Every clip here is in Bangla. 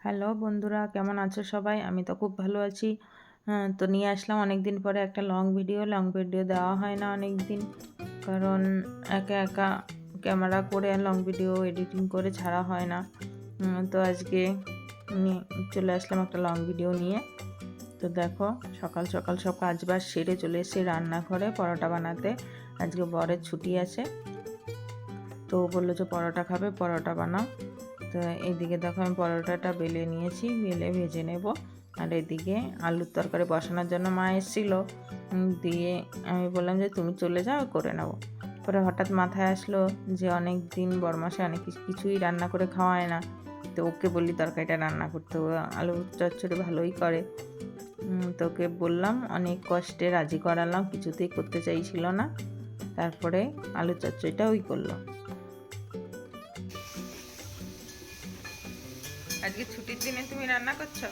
হ্যালো বন্ধুরা, কেমন আছো সবাই? আমি তো খুব ভালো আছি। তো নিয়ে আসলাম অনেক দিন পরে একটা লং ভিডিও দেওয়া হয় না অনেক দিন, কারণ একা একা ক্যামেরা করে লং ভিডিও এডিটিং করে ছাড়া হয় না। তো আজকে নিয়ে চলে আসলাম একটা লং ভিডিও নিয়ে। তো দেখো, সকাল সকাল সব কাজবাজ সেরে চলে এসেছি রান্নাঘরে পরোটা বানাতে। আজকে বরের ছুটি আছে, তো ও বললো যে পরোটা খাবে, পরোটা বানাও। তো এইদিকে দেখো আমি পরোটাটা বেলে নিয়েছি, বেলে ভেজে নেব। আর এদিকে আলুর তরকারি বসানোর জন্য মা এসেছিলো, দিয়ে আমি বললাম যে তুমি চলে যাও, করে নেবো। পরে হঠাৎ মাথায় আসলো যে অনেক দিন বরমাসে অনেক কিছুই রান্না করে খাওয়ায় না, তো ওকে বললি তরকারিটা রান্না করতে। ও আলু চচ্চড়ি ভালোই করে। তো ওকে বললাম, অনেক কষ্টে রাজি করালাম, কিছুতেই করতে চাইছিল না। তারপরে আলু চচ্চড়িটা ওই করলো। আজকে ছুটির দিনে তুমি রান্না করছো?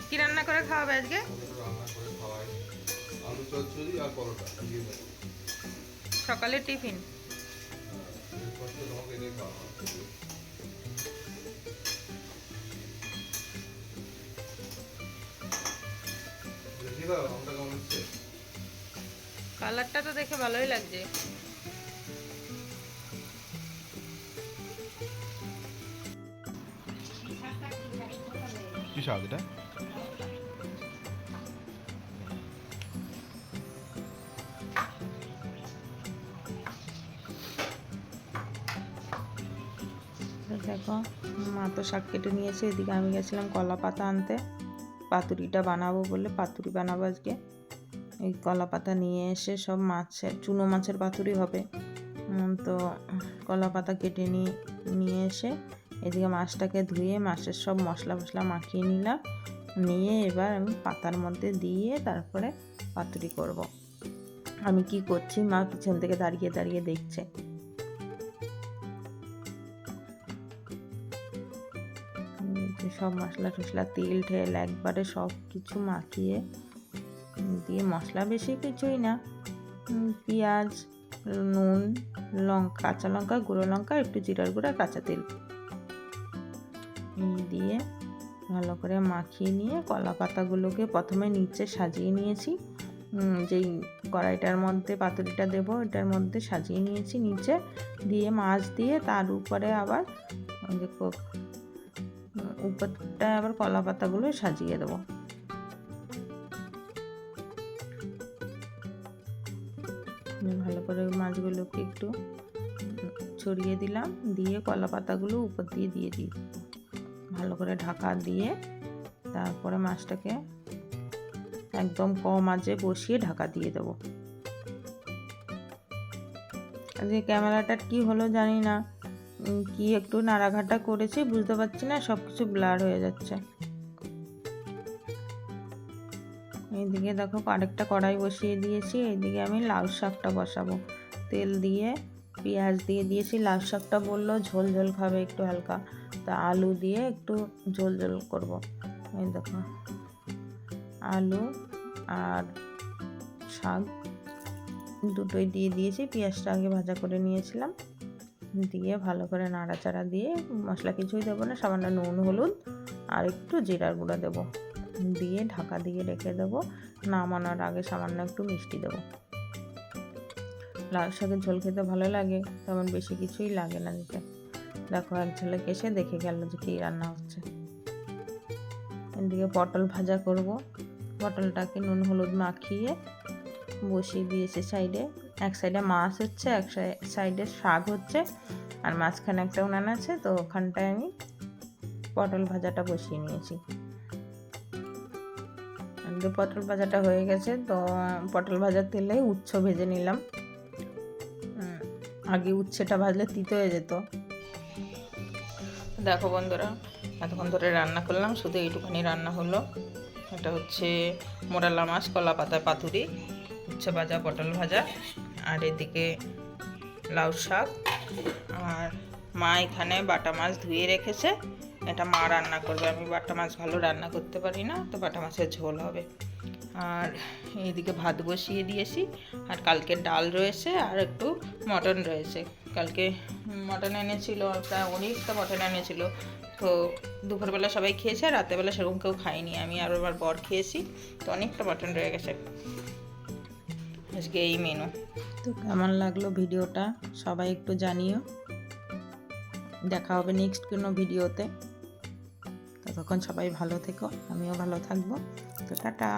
কি রান্না করে খাওয়াবে আজকে? আলু চচ্চড়ি আর পরোটা। সকালে টিফিন? কালারটা তো দেখে ভালোই লাগছে। কি শাক এটা? দেখো, মা তো শাক কেটে নিয়েছে, এদিকে আমি গেছিলাম কলা পাতা আনতে, পাতুরিটা বানাবো বলে। পাতুরি বানাবো আজকে। এই কলা পাতা নিয়ে এসে সব মাছের, চুনো মাছের পাতুরি হবে। তো কলা পাতা কেটে নিয়ে এসে এদিকে মাছটাকে ধুয়ে মাছের সব মশলা মাখিয়ে নিলাম। নিয়ে এবার আমি পাতার মধ্যে দিয়ে তারপরে পাতুরি করব। আমি কি করছি মা পিছন থেকে দাঁড়িয়ে দাঁড়িয়ে দেখছে। সব মশলা টশলা তেল ঠেল একবারে সব কিছু মাখিয়ে দিয়ে, মশলা বেশি কিছুই না, পেঁয়াজ, নুন, লঙ্কা, কাঁচা লঙ্কা, গুঁড়ো লঙ্কা, একটু জিরার গুঁড়া, কাঁচা তেল দিয়ে ভালো করে মাখিয়ে নিয়ে কলা পাতাগুলোকে প্রথমে নিচে সাজিয়ে নিয়েছি। যেই কড়াইটার মধ্যে পাতুরিটা দেবো এটার মধ্যে সাজিয়ে নিয়েছি নিচে, দিয়ে মাছ দিয়ে তার উপরে আবার উপরটা আবার কলা পাতাগুলো সাজিয়ে দেবো। ভালো করে মাছগুলোকে একটু ছড়িয়ে দিলাম, দিয়ে কলা পাতাগুলো উপর দিয়ে দিই, ভালো করে ঢাকা দিয়ে তারপরে মাছটাকে একদম কম আঁচে বসিয়ে ঢাকা দিয়ে দেবো। আজকে ক্যামেরাটার কি হলো জানি না, কি একটু নাড়াঘাটা করেছি, বুঝতে পারছি না, সব কিছু ব্লার হয়ে যাচ্ছে। এইদিকে দেখো আরেকটা কড়াই বসিয়ে দিয়েছি, এইদিকে আমি লাউ শাকটা বসাবো। তেল দিয়ে পেঁয়াজ দিয়ে দিয়েছি। লাউ শাকটা বললো ঝোল ঝোল খাবে একটু হালকা, তা আলু দিয়ে একটু ঝোল ঝোল করবো। এই দেখো আলু আর শাক দুটোই দিয়ে দিয়েছি। পেঁয়াজটা আগে ভাজা করে নিয়েছিলাম, দিয়ে ভালো করে নাড়াচাড়া দিয়ে, মশলা কিছুই দেবো না, সামান্য নুন হলুদ আর একটু জিরার গুঁড়া দেবো, দিয়ে ঢাকা দিয়ে রেখে দেবো। নামানোর আগে সামান্য একটু মিষ্টি দেবো। লাল শাকের ঝোল খেতে ভালো লাগে, তেমন বেশি কিছুই লাগে না দিতে। দেখো এক ঝলক এসে দেখে গেল যে কী রান্না হচ্ছে। এদিকে পটল ভাজা করব। পটলটাকে নুন হলুদ মাখিয়ে বসিয়ে দিয়েছে সাইডে। এক সাইডে মাছ হচ্ছে, এক সাইডে শাক হচ্ছে, আর মাঝখানে একটা উনান আছে, তো ওখানটায় আমি পটল ভাজাটা বসিয়ে নিয়েছি। পটল ভাজাটা হয়ে গেছে, তো পটল ভাজার তেলে উচ্ছে ভেজে নিলাম। আগে উচ্ছেটা ভাজলে তিতো হয়ে যেত। দেখো বন্ধুরা, এতক্ষণ ধরে রান্না করলাম, শুধু এইটুখানি রান্না হলো। এটা হচ্ছে মোরালা মাছ, কলা পাতা পাতুরি, উচ্ছে ভাজা, পটল ভাজা, আর এদিকে লাউ শাক। আর মা এখানে বাটা মাছ ধুয়ে রেখেছে, এটা মা রান্না করবে। আমি বাটা মাছ ভালো রান্না করতে পারি না, তো বাটা মাছের ঝোল হবে। আর এইদিকে ভাত বসিয়ে দিয়েছি, আর কালকে ডাল রয়েছে, আর একটু মটন রয়েছে। কালকে মটন এনেছিল, প্রায় অনেকটা মটন এনেছিল। তো দুপুরবেলা সবাই খেয়েছে, আর রাতেরবেলা সেরকম কেউ খায়নি, আমি আর আমার বর খেয়েছি। তো অনেকটা মটন রয়ে গেছে, আজকে এই মেনু। তো কেমন লাগলো ভিডিওটা সবাই একটু জানিও। দেখা হবে নেক্সট কোনো ভিডিওতে। ততক্ষণ সবাই ভালো থেকো, আমিও ভালো থাকবো। তো টাটা।